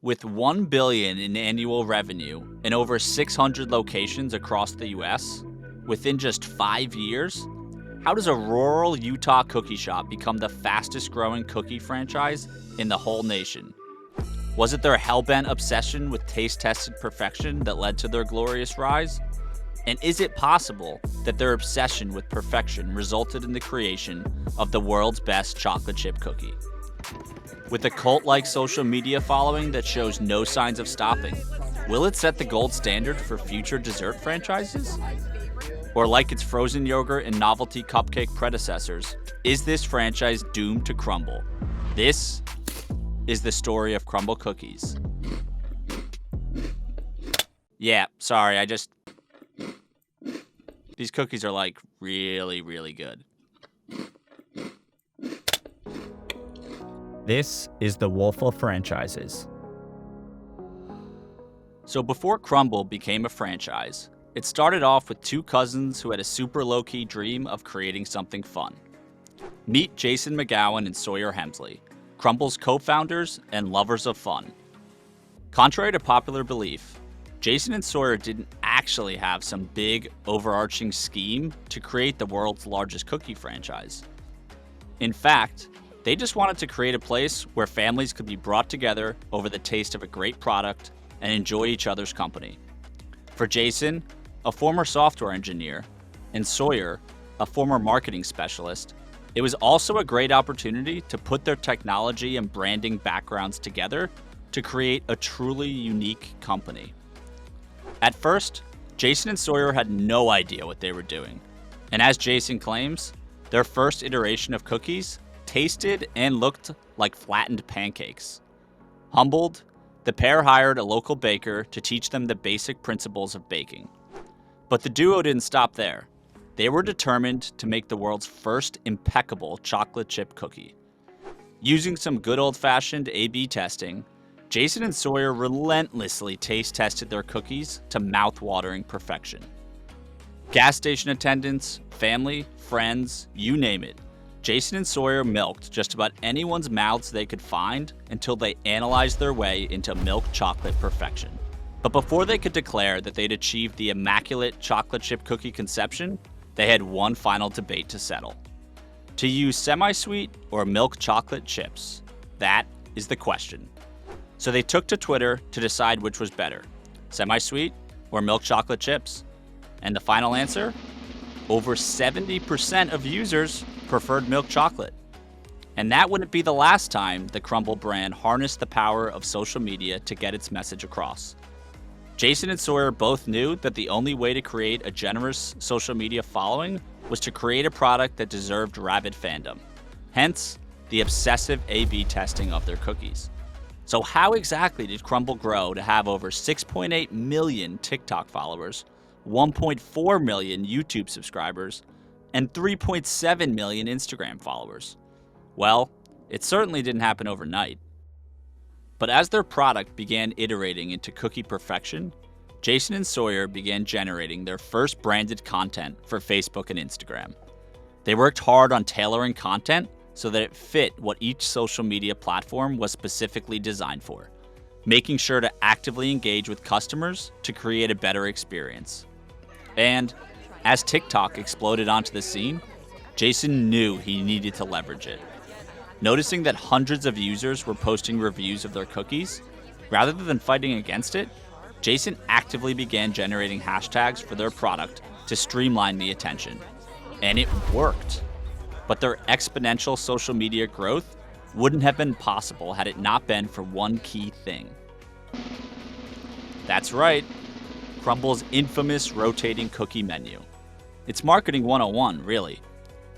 With $1 billion in annual revenue and over 600 locations across the US, within just 5 years, how does a rural Utah cookie shop become the fastest growing cookie franchise in the whole nation? Was it their hellbent obsession with taste-tested perfection that led to their glorious rise? And is it possible that their obsession with perfection resulted in the creation of the world's best chocolate chip cookie? With a cult-like social media following that shows no signs of stopping, will it set the gold standard for future dessert franchises? Or like its frozen yogurt and novelty cupcake predecessors, is this franchise doomed to crumble? This is the story of Crumbl Cookies. Yeah, sorry, these cookies are like really, really good. This is the Wolf of Franchises. So before Crumbl became a franchise, it started off with two cousins who had a super low-key dream of creating something fun. Meet Jason McGowan and Sawyer Hemsley, Crumbl's co-founders and lovers of fun. Contrary to popular belief, Jason and Sawyer didn't actually have some big, overarching scheme to create the world's largest cookie franchise. In fact, they just wanted to create a place where families could be brought together over the taste of a great product and enjoy each other's company. For Jason, a former software engineer, and Sawyer, a former marketing specialist, it was also a great opportunity to put their technology and branding backgrounds together to create a truly unique company. At first, Jason and Sawyer had no idea what they were doing, and as Jason claims, their first iteration of cookies tasted and looked like flattened pancakes. Humbled, the pair hired a local baker to teach them the basic principles of baking. But the duo didn't stop there. They were determined to make the world's first impeccable chocolate chip cookie. Using some good old-fashioned A/B testing, Jason and Sawyer relentlessly taste tested their cookies to mouth-watering perfection. Gas station attendants, family, friends, you name it. Jason and Sawyer milked just about anyone's mouths they could find until they analyzed their way into milk chocolate perfection. But before they could declare that they'd achieved the immaculate chocolate chip cookie conception, they had one final debate to settle. To use semi-sweet or milk chocolate chips? That is the question. So they took to Twitter to decide which was better, semi-sweet or milk chocolate chips. And the final answer? Over 70% of users preferred milk chocolate. And that wouldn't be the last time the Crumbl brand harnessed the power of social media to get its message across. Jason and Sawyer both knew that the only way to create a generous social media following was to create a product that deserved rabid fandom. Hence, the obsessive A/B testing of their cookies. So how exactly did Crumbl grow to have over 6.8 million TikTok followers, 1.4 million YouTube subscribers, and 3.7 million Instagram followers? Well, it certainly didn't happen overnight. But as their product began iterating into cookie perfection, Jason and Sawyer began generating their first branded content for Facebook and Instagram. They worked hard on tailoring content so that it fit what each social media platform was specifically designed for, making sure to actively engage with customers to create a better experience. And as TikTok exploded onto the scene, Jason knew he needed to leverage it. Noticing that hundreds of users were posting reviews of their cookies, rather than fighting against it, Jason actively began generating hashtags for their product to streamline the attention. And it worked. But their exponential social media growth wouldn't have been possible had it not been for one key thing. That's right, Crumbl's infamous rotating cookie menu. It's marketing 101, really.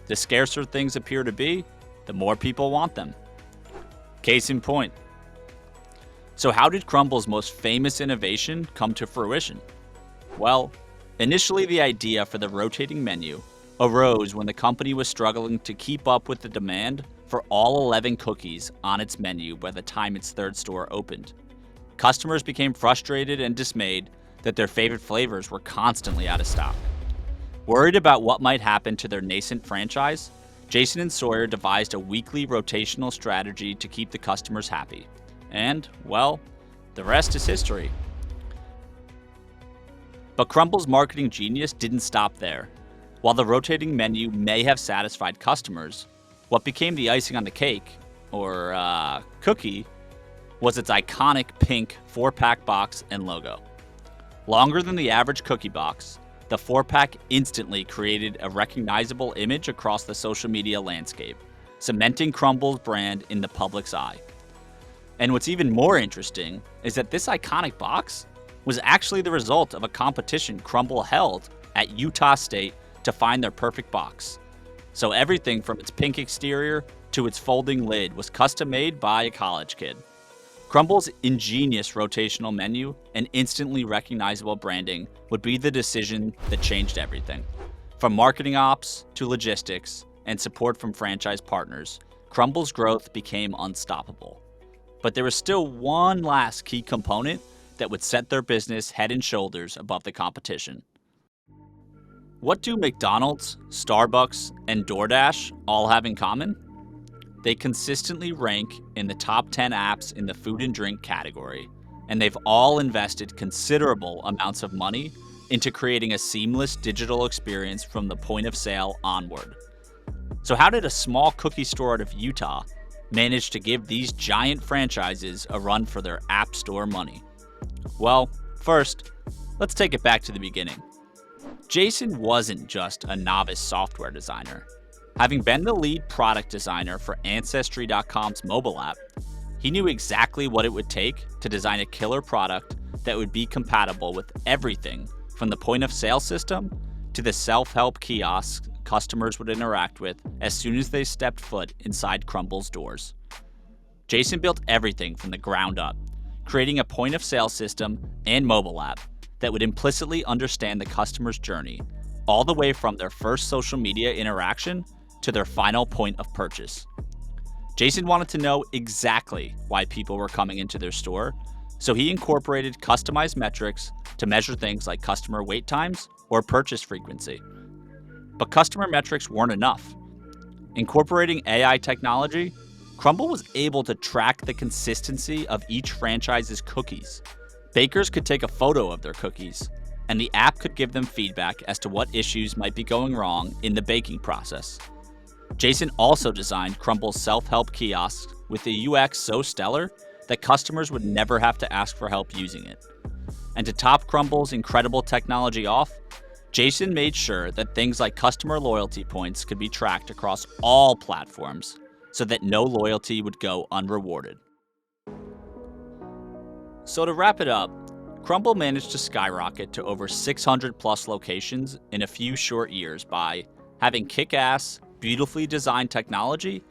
The scarcer things appear to be, the more people want them. Case in point. So how did Crumbl's most famous innovation come to fruition? Well, initially the idea for the rotating menu arose when the company was struggling to keep up with the demand for all 11 cookies on its menu by the time its third store opened. Customers became frustrated and dismayed that their favorite flavors were constantly out of stock. Worried about what might happen to their nascent franchise, Jason and Sawyer devised a weekly rotational strategy to keep the customers happy. And, well, The rest is history. But Crumbl's marketing genius didn't stop there. While the rotating menu may have satisfied customers, what became the icing on the cake, or cookie, was its iconic pink 4-pack box and logo. Longer than the average cookie box, the 4-pack instantly created a recognizable image across the social media landscape, cementing Crumbl's brand in the public's eye. And what's even more interesting is that this iconic box was actually the result of a competition Crumbl held at Utah State to find their perfect box. So everything from its pink exterior to its folding lid was custom made by a college kid. Crumbl's ingenious rotational menu and instantly recognizable branding would be the decision that changed everything. From marketing ops to logistics and support from franchise partners, Crumbl's growth became unstoppable. But there was still one last key component that would set their business head and shoulders above the competition. What do McDonald's, Starbucks, and DoorDash all have in common? They consistently rank in the top 10 apps in the food and drink category, and they've all invested considerable amounts of money into creating a seamless digital experience from the point of sale onward. So how did a small cookie store out of Utah manage to give these giant franchises a run for their app store money? Well, first, let's take it back to the beginning. Jason wasn't just a novice software designer. Having been the lead product designer for Ancestry.com's mobile app, he knew exactly what it would take to design a killer product that would be compatible with everything from the point of sale system to the self-help kiosks customers would interact with as soon as they stepped foot inside Crumbl's doors. Jason built everything from the ground up, creating a point of sale system and mobile app that would implicitly understand the customer's journey, all the way from their first social media interaction to their final point of purchase. Jason wanted to know exactly why people were coming into their store, so he incorporated customized metrics to measure things like customer wait times or purchase frequency. But customer metrics weren't enough. Incorporating AI technology, Crumbl was able to track the consistency of each franchise's cookies. Bakers could take a photo of their cookies, and the app could give them feedback as to what issues might be going wrong in the baking process. Jason also designed Crumbl's self-help kiosks with a UX so stellar that customers would never have to ask for help using it. And to top Crumbl's incredible technology off, Jason made sure that things like customer loyalty points could be tracked across all platforms so that no loyalty would go unrewarded. So to wrap it up, Crumbl managed to skyrocket to over 600 plus locations in a few short years by having kick-ass, beautifully designed technology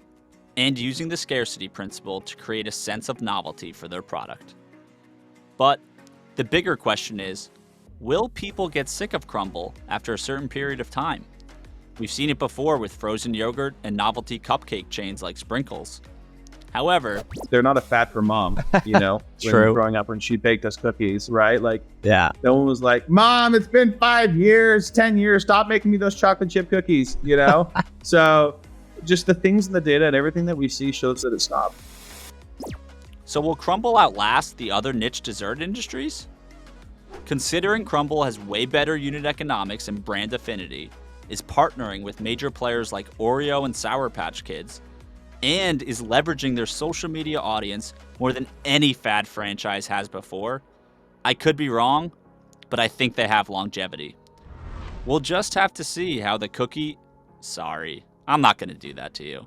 and using the scarcity principle to create a sense of novelty for their product. But the bigger question is, will people get sick of Crumbl after a certain period of time? We've seen it before with frozen yogurt and novelty cupcake chains like Sprinkles. However, they're not a fat for mom, you know, True. Growing up when she baked us cookies, right? Like, Yeah. no one was like, Mom, it's been 5 years, 10 years. Stop making me those chocolate chip cookies, you know? So just the things in the data and everything that we see shows that it stopped. so will Crumbl outlast the other niche dessert industries? Considering Crumbl has way better unit economics and brand affinity, is partnering with major players like Oreo and Sour Patch Kids, and is leveraging their social media audience more than any fad franchise has before, I could be wrong, but I think they have longevity. We'll just have to see how the cookie... Sorry, I'm not going to do that to you.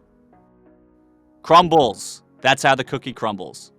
Crumbles. That's how the cookie crumbles.